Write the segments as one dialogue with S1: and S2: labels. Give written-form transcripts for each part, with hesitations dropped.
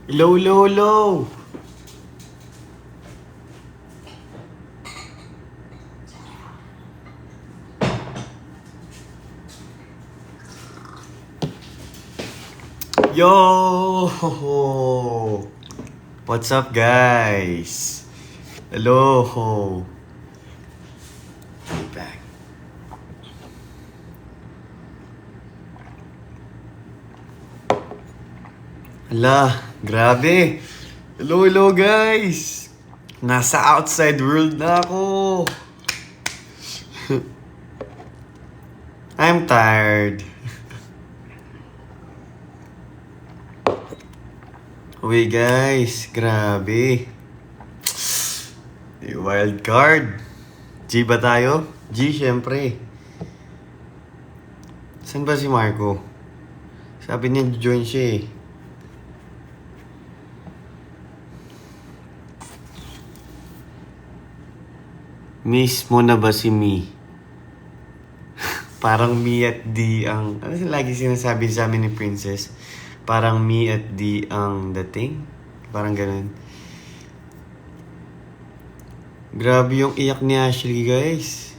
S1: Low, low, low! Yo! What's up, guys? Hello! Back. Hala, grabe! Hello, hello, guys! Nasa outside world na ako! I'm tired. Uy, guys, grabe. Wild card. G ba tayo? G, syempre. Saan ba si Marco? Sabi niya, join siya eh. Miss mo na ba si Mi? Parang Me at D ang... Ano lagi sinasabi sa amin ni Princess? Parang Me at D ang dating? Parang ganun. Grabe yung iyak ni Ashley, guys.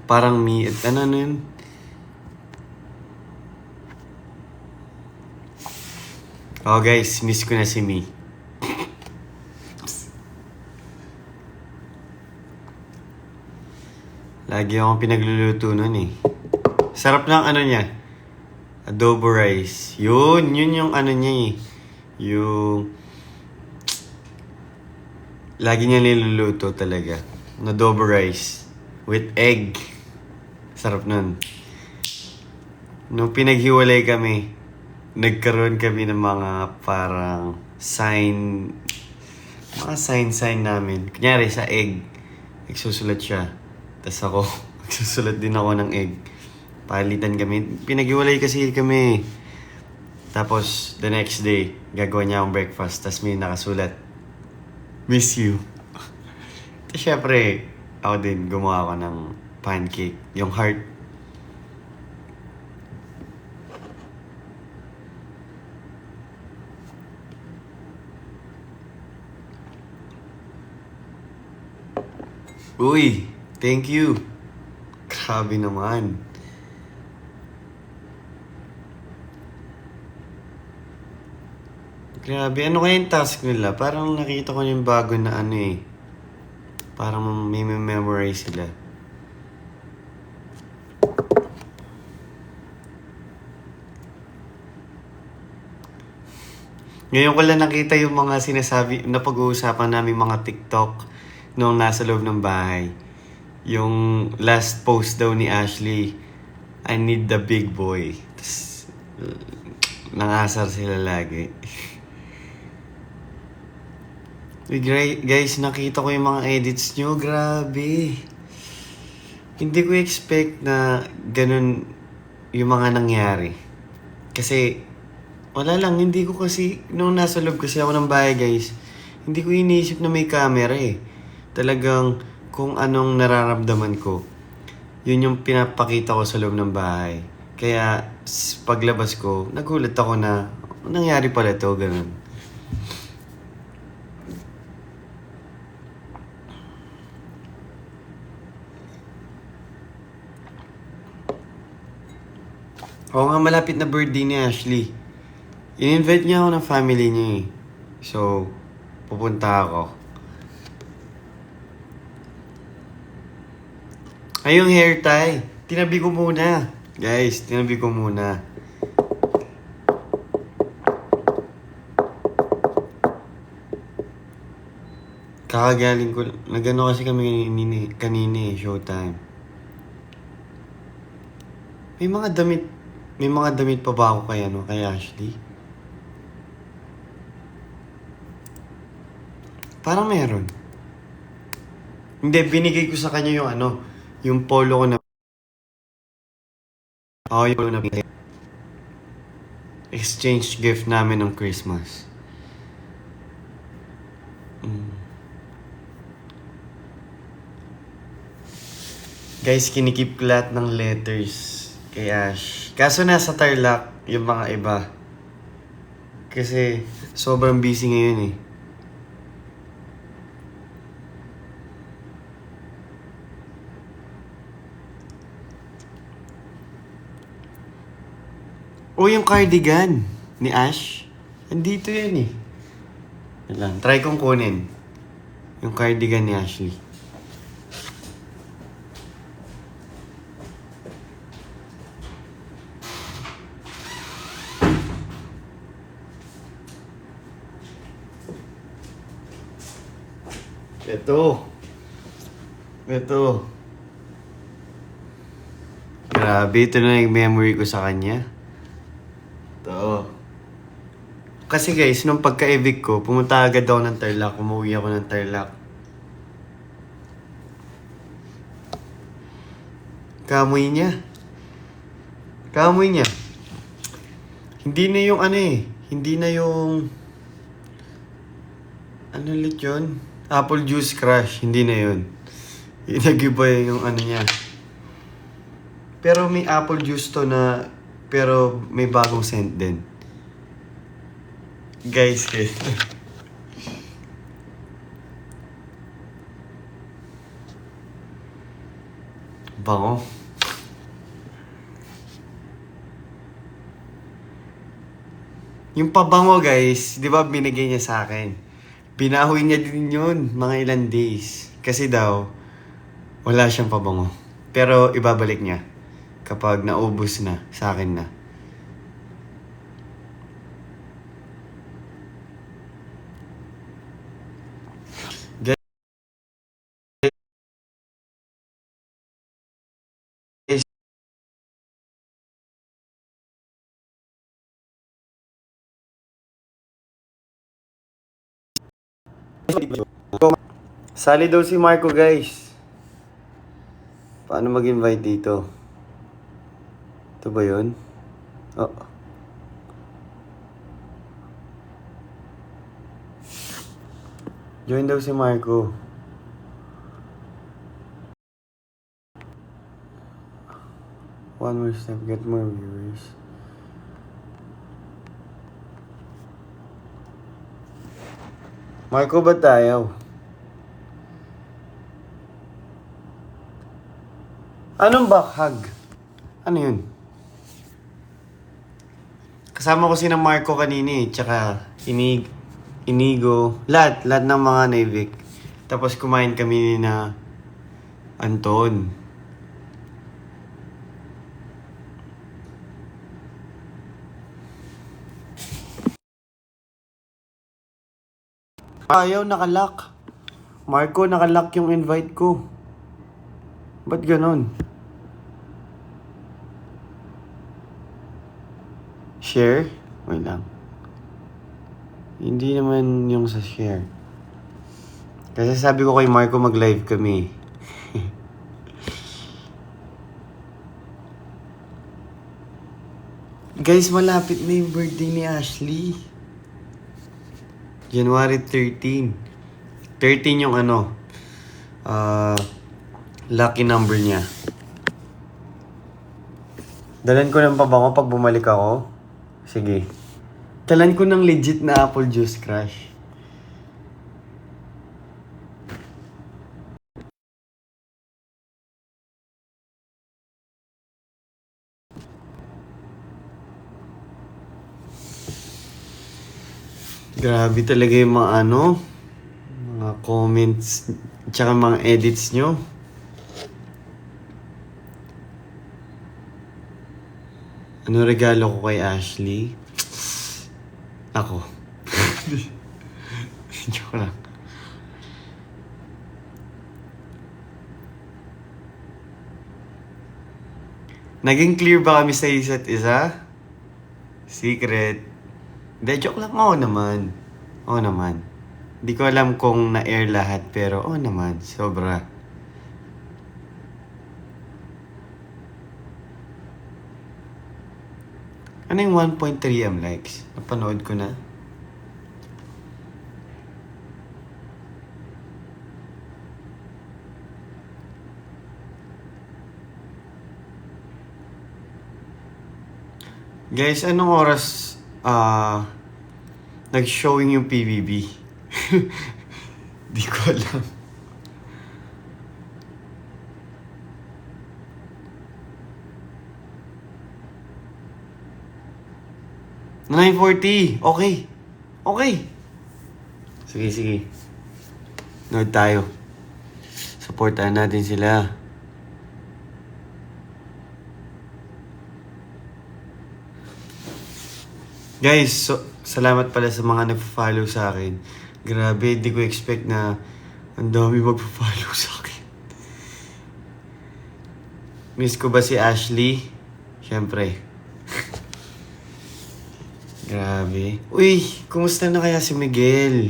S1: Parang Me at... Ano yun? Oh guys, miss ko na si Mi. Lagi akong pinagluluto nun eh. Sarap ng ano niya. Adobo rice. Yun yung ano niya eh. Yung... Lagi niya niluluto talaga. Adobo rice. With egg. Sarap nun. Nung pinaghiwalay kami, nagkaroon kami ng mga parang mga sign namin. Kunyari sa egg, nagsusulat siya. Tapos ako, nagsusulat din ako ng egg. Palitan kami. Pinaghiwalay kasi kami. Tapos, the next day, gagawa niya akong breakfast. Tapos may nakasulat, miss you. Tapos syempre, ako din, gumawa ako ng pancake. Yung heart. Uy, thank you. Grabe naman. Grabe, ano kaya yung task nila? Parang nakita ko yung bago na ano eh. Parang may memorize sila. Ngayon ko lang nakita yung mga sinasabi, na pag-uusapan namin mga TikTok nung nasa loob ng bahay. Yung last post daw ni Ashley, I need the big boy. Tapos, nangasar sila lagi. Uy, guys, nakita ko yung mga edits nyo. Grabe. Hindi ko expect na ganun yung mga nangyari. Kasi, wala lang, hindi ko kasi, nung nasa loob kasi ako ng bahay, guys, hindi ko iniisip na may camera eh. Talagang, kung anong nararamdaman ko, yun yung pinapakita ko sa loob ng bahay. Kaya, paglabas ko, nagulat ako na, nangyari pala to, ganun. Oo nga, malapit na birthday ni Ashley. In-invite niya ako ng family niya eh. So, pupunta ako. Ay, yung hair tie. Tinabi ko muna. Guys, tinabi ko muna. Kakagaling ko. Nagano kasi kami kanina eh, showtime. May mga damit pa ba ako kay Ashley? Parang meron. Hindi, binigay ko sa kanya yung yung polo ko na... Oo, yung polo na binigay. Exchange gift namin ng Christmas. Guys, kinikip ko lahat ng letters kay Ash. Kaso nasa Tarlac yung mga iba. Kasi sobrang busy ngayon eh. O yung cardigan ni Ash. Andito yan eh. Yan lang. Try kong kunin. Yung cardigan ni Ashley. Ito. Ito. Grabe, ito na yung memory ko sa kanya. Ito. Kasi guys, nung pagka-evict ko, pumunta agad ako ng Tarlac. Umuwi ako ng Tarlac. Kamoy niya. Kamoy niya. Hindi na yung ano eh. Hindi na yung... Ano ulit yun? Apple Juice Crush. Hindi na yun. Nag-iba yung ano niya. Pero may apple juice to na... Pero may bagong scent din. Guys, bango. Yung pabango guys, di ba binigay niya sa akin? Binahoy niya din yun, mga ilang days. Kasi daw, wala siyang pabango. Pero ibabalik niya kapag naubos na sa akin na. Guys, sali daw si Marco guys. Paano mag-invite dito? Ito ba yun? Oh. Join daw si Marco. One more step, get more viewers. Marco, ba't ayaw? Anong back hug? Ano yun? Kasama ko si na Marco kanina eh, tsaka Inigo, lahat ng mga Navik. Tapos kumain kami ni na Anton. Ayaw, nakalock. Marco, nakalock yung invite ko. Ba't ganon? Share? Wait lang. Hindi naman yung sa share. Kasi sabi ko kay Marco mag-live kami. Guys, malapit na yung birthday ni Ashley. January 13. 13 yung ano. Lucky number niya. Dalan ko ng pabango pag bumalik ako. Sige. Dalan ko ng legit na apple juice crush. Grabe talaga yung mga ano, mga comments, tsaka mga edits nyo. Ano regalo ko kay Ashley? Ako. Joke lang. Naging clear ba kami sa isa't isa? Secret. Hindi, joke lang. Oo naman. Oo naman. Di ko alam kung na-air lahat, pero oo naman. Sobra. Ano yung 1.3M likes? Napanood ko na. Guys, anong oras nag-showing yung PBB? Di ko alam. Na 9:40. Okay. Okay. Sige. Nood tayo. Supportahan natin sila. Guys, salamat pala sa mga nag-follow sa akin. Grabe, hindi ko expect na ang dami mag-follow sa akin. Miss ko ba si Ashley? Siyempre. Grabe. Uy, kumusta na kaya si Miguel?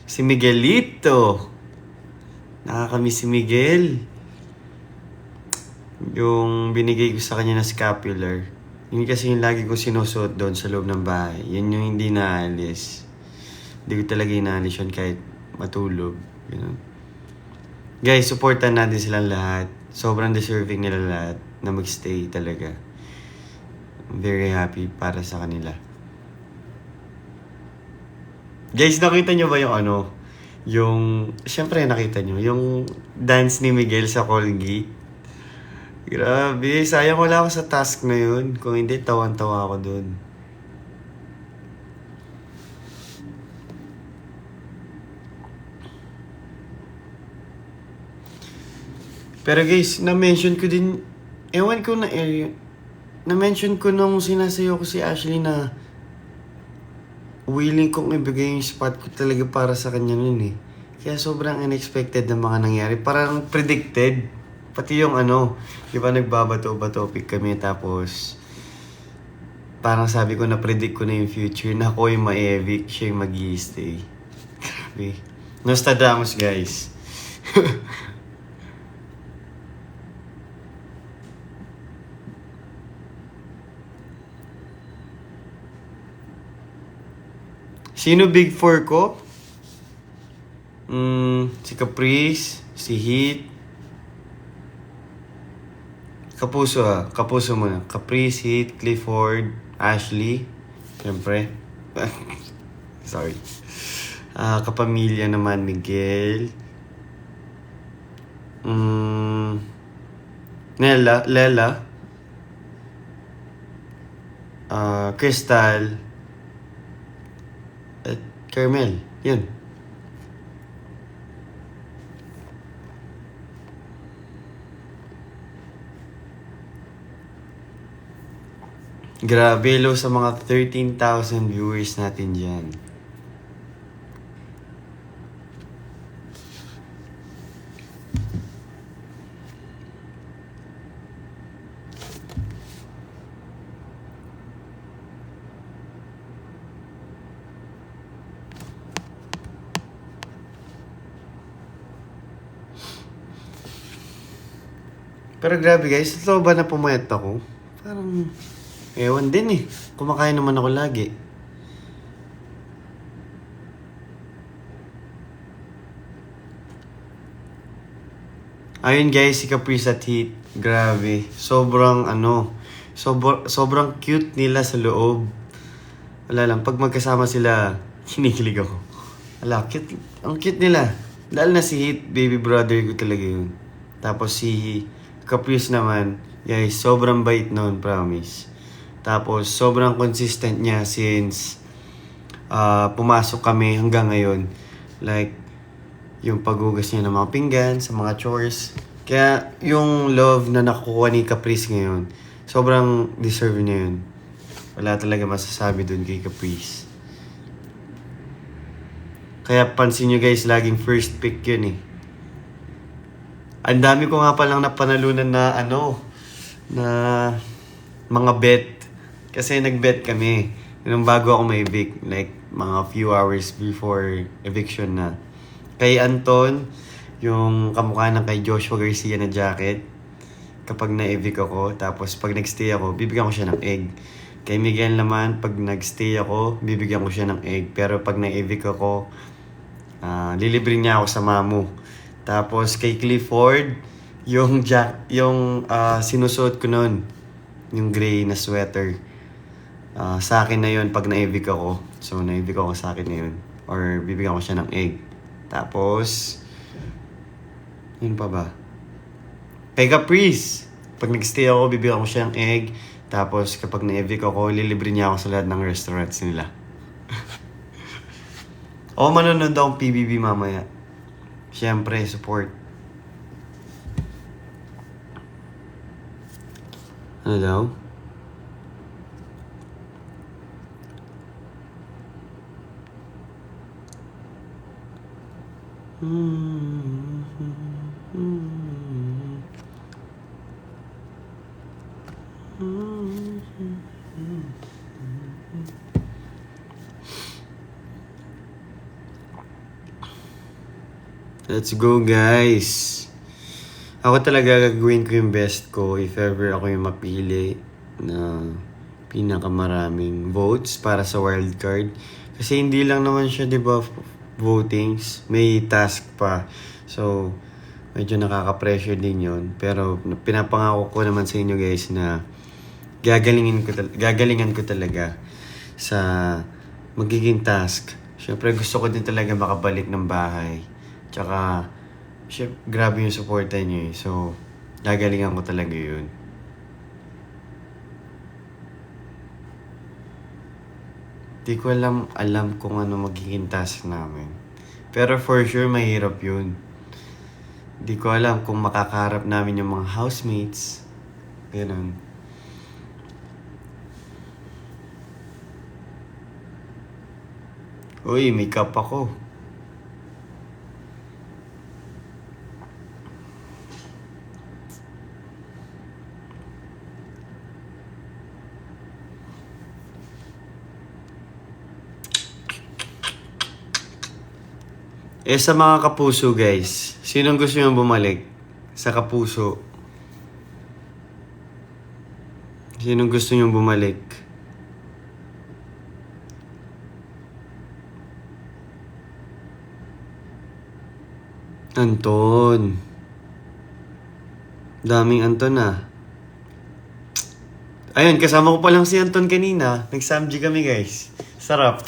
S1: Si Miguelito. Nakakamiss si Miguel. Yung binigay ko sa kanya na scapular. Yun kasi yung lagi ko sinusuot doon sa loob ng bahay. Yan yung hindi naalis. Hindi ko talaga inaalis yun kahit matulog. You know? Guys, supportan natin silang lahat. Sobrang deserving nila lahat na magstay talaga. I'm very happy para sa kanila. Guys, nakita nyo ba yung syempre nakita nyo, yung dance ni Miguel sa Colgate? Grabe, sayang wala ako sa task na yun. Kung hindi, tawan-tawa ako dun. Pero guys, na-mention ko din, na-mention ko nung sinasayo ko si Ashley na willing kong ibigay yung spot ko talaga para sa kanya nun eh. Kaya sobrang unexpected na mga nangyari. Parang predicted. Pati yung di ba nagbabato-topic kami tapos parang sabi ko na-predict ko na yung future na ako yung ma-evict, siya yung mag-i-stay. Grabe. Nostradamus, guys. Sino Big Four ko? Si Caprice, si Heat, Kapuso muna. Caprice, Heat, Clifford, Ashley. Siyempre. Sorry. Kapamilya naman, Miguel. Lela. Crystal. At Carmel. Yun. Grabe, hello sa mga 13,000 viewers natin dyan. Pero grabe guys, ito ba na pumayat ako? Parang ewan din eh. Kumakain naman ako lagi. Ayun guys, si Caprice at Heat. Grabe. Sobrang sobrang cute nila sa loob. Wala lang, pag magkasama sila, kinikilig ako. Wala, cute. Ang cute nila. Dahil na si Heat, baby brother ko talaga yun. Tapos si Caprice naman, guys, sobrang bait noon, promise. Tapos, sobrang consistent niya since pumasok kami hanggang ngayon. Like, yung paghugas niya ng mga pinggan, sa mga chores. Kaya, yung love na nakukuha ni Caprice ngayon, sobrang deserve niya yun. Wala talaga masasabi dun kay Caprice. Kaya pansin nyo guys, laging first pick yun eh. Ang dami ko nga palang napanalunan na na mga bet. Kasi nag-bet kami. Yung bago ako may evict, like mga few hours before eviction na. Kay Anton, yung kamukha ng kay Joshua Garcia na jacket. Kapag na-evict ako, tapos pag nag-stay ako, bibigyan ko siya ng egg. Kay Miguel naman, pag nag-stay ako, bibigyan ko siya ng egg. Pero pag na-evict ako, lilibre niya ako sa mamu. Tapos kay Clifford, yung sinusuot ko noon, yung gray na sweater. Sa akin na yun pag na-evict ako. So, na-evict ako sa akin na yun. Or bibigyan ko siya ng egg. Tapos, yun pa ba? Kay Caprice! Pag nag-stay ako, bibigyan ko siya ng egg. Tapos, kapag na-evict ako, lilibre niya ako sa lahat ng restaurants nila. O, manonood akong PBB mamaya. Siyempre, support. Ano daw? Let's go, guys! Ako talaga gagawin ko yung best ko if ever ako yung mapili na pinakamaraming votes para sa wildcard. Kasi hindi lang naman siya, di ba, votings. May task pa. So, medyo nakaka-pressure din yon. Pero pinapangako ko naman sa inyo guys na gagalingan ko talaga sa magiging task. Siyempre gusto ko din talaga makabalik ng bahay. Tsaka, grabe yung supporta niyo eh. So, gagalingan ko talaga yun. Di ko alam kung ano magiging task namin. Pero for sure, mahirap yun. Di ko alam kung makakaharap namin yung mga housemates. Ganun. Uy, may cup ako. Sa mga kapuso guys, sinong gusto nyo bumalik? Sa kapuso. Sinong gusto nyo bumalik? Anton. Daming Anton ah. Ayun, kasama ko pa lang si Anton kanina. Nag-samji kami guys. Sarap.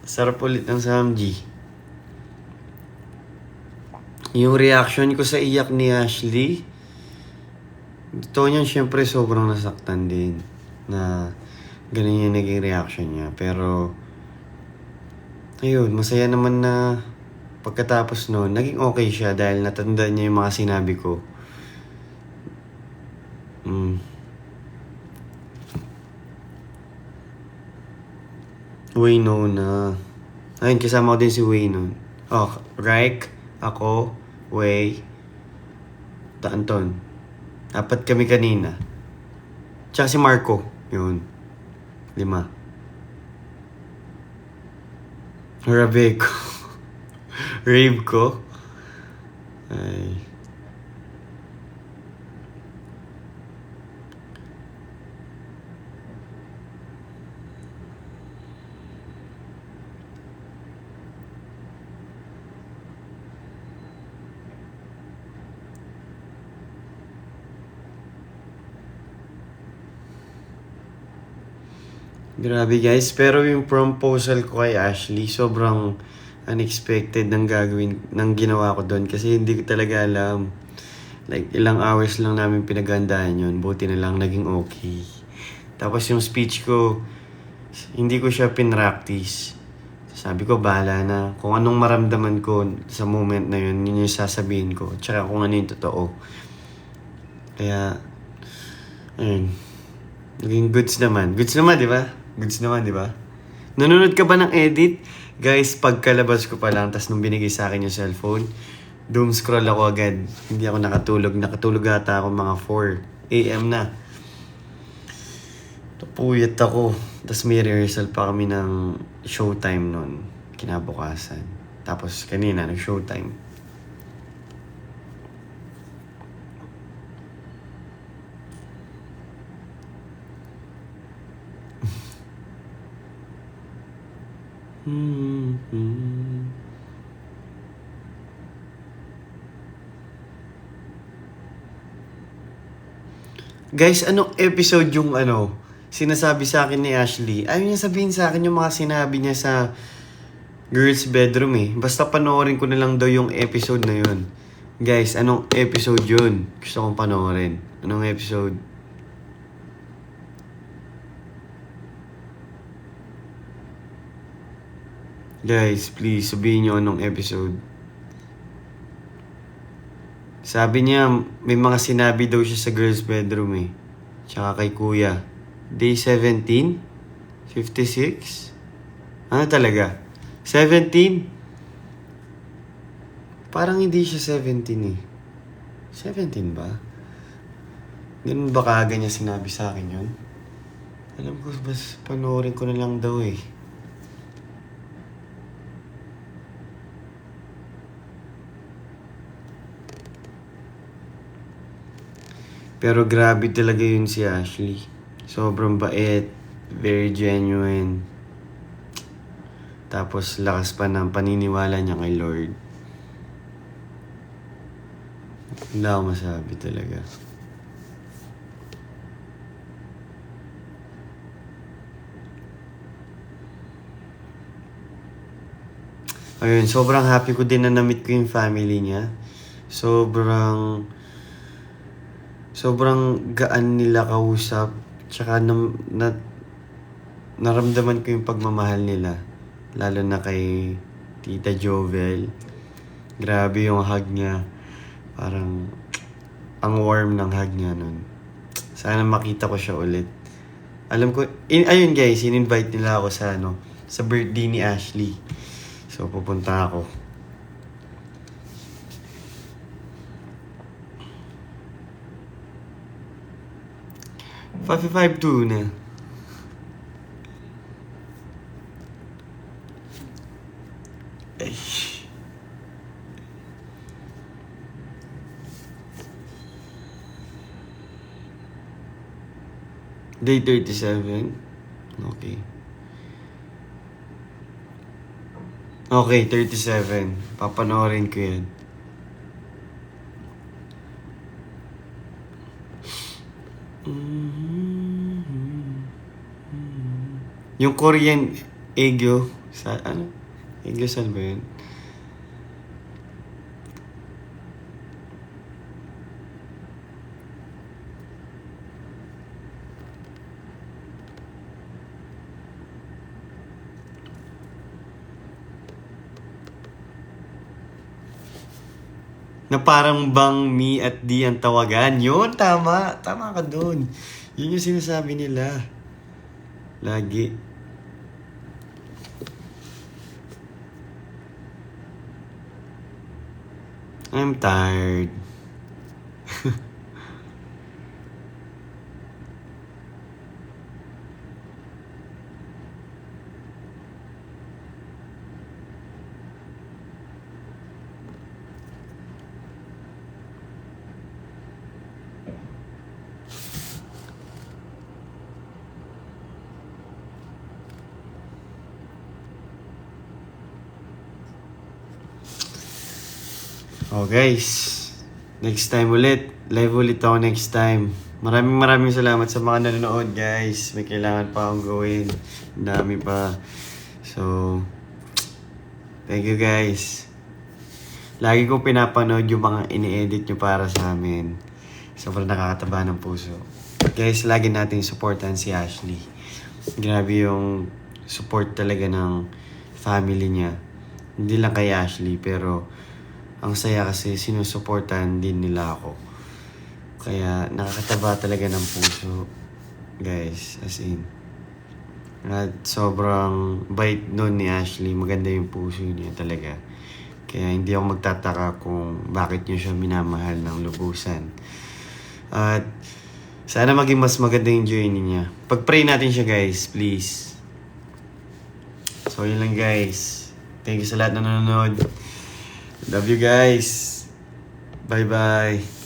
S1: Sarap ulit ng samji. Yung reaction ko sa iyak ni Ashley, ito niyan syempre sobrang nasaktan din na ganun yung naging reaction niya. Pero, ayun, masaya naman na pagkatapos noon, naging okay siya dahil natandaan niya yung mga sinabi ko. Wayne na. Ayun, kasama ko din si Wayne nun. Oh, Raik, ako, Way, Anton. Apat kami kanina. Tsaka si Marco. Yun. 5. Rabe ko. Rave ko. Ay. Grabe guys, pero yung proposal ko kay Ashley, sobrang unexpected ng ginawa ko doon kasi hindi ko talaga alam. Like, ilang hours lang namin pinaghandaan yun, buti na lang naging okay. Tapos yung speech ko, hindi ko siya pinractice. Sabi ko, bahala na. Kung anong maramdaman ko sa moment na yun, yun yung sasabihin ko. Tsaka kung ano yung totoo. Kaya, ayun. Naging goods naman. Goods naman, di ba? Goods naman, di ba? Nanonood ka ba ng edit? Guys, pagkalabas ko pa lang, tas nung binigay sa akin yung cellphone, doom scroll ako agad. Hindi ako nakatulog. Nakatulog ata ako mga 4 AM na. Napuyat ako. Tas may rehearsal pa kami ng showtime nun. Kinabukasan. Tapos kanina, nag-showtime. Guys, anong episode yung sinasabi sa akin ni Ashley. Ayaw niya sabihin sa akin yung mga sinabi niya sa girls bedroom eh. Basta panoorin ko na lang daw yung episode na yun. Guys, anong episode yun? Gusto kong panoorin. Anong episode? Guys, please, sabihin nyo anong episode. Sabi niya, may mga sinabi daw siya sa girls bedroom eh. Tsaka kay kuya. Day 17? 56? Ano talaga? 17? Parang hindi siya 17 eh. 17 ba? Ganun ba kaaga niya sinabi sa akin yun? Alam ko, bas panoorin ko na lang daw eh. Pero grabe talaga yun si Ashley. Sobrang bait, very genuine. Tapos lakas pa ng paniniwala niya kay Lord. Wala akong masabi talaga. Ayun, sobrang happy ko din na na-meet ko yung family niya. Sobrang gaan nila kausap. Tsaka naramdaman ko yung pagmamahal nila. Lalo na kay Tita Jovel. Grabe yung hug niya. Parang ang warm ng hug niya nun. Sana makita ko siya ulit. Alam ko, ayun guys, in-invite nila ako sa birthday ni Ashley. So pupunta ako. 552 na. Ay. Day 37. Okay. Okay, 37. Papanoorin ko yan. Yung Korean Aegyo, Aegyo saan ba yun? Na parang bang me at D ang tawagan. Yun, tama. Tama ka dun. Yun yung sinasabi nila. Lagi. I'm tired. Oh guys, next time ulit. Live ulit ako next time. Maraming salamat sa mga nanonood guys. May kailangan pa akong gawin. Ang dami pa. So, thank you guys. Lagi ko pinapanood yung mga ini-edit nyo para sa amin. Sobrang nakakataba ng puso. Guys, lagi natin supportan si Ashley. Grabe yung support talaga ng family niya. Hindi lang kay Ashley, pero ang saya kasi sinusuportahan din nila ako. Kaya nakakataba talaga ng puso. Guys, as in. At sobrang bait nun ni Ashley. Maganda yung puso niya talaga. Kaya hindi ako magtataka kung bakit niyo siya minamahal ng lubusan. At sana maging mas maganda yung journey niya. Pag-pray natin siya guys, please. So yun lang guys. Thank you sa lahat na nanonood. Love you guys. Bye-bye.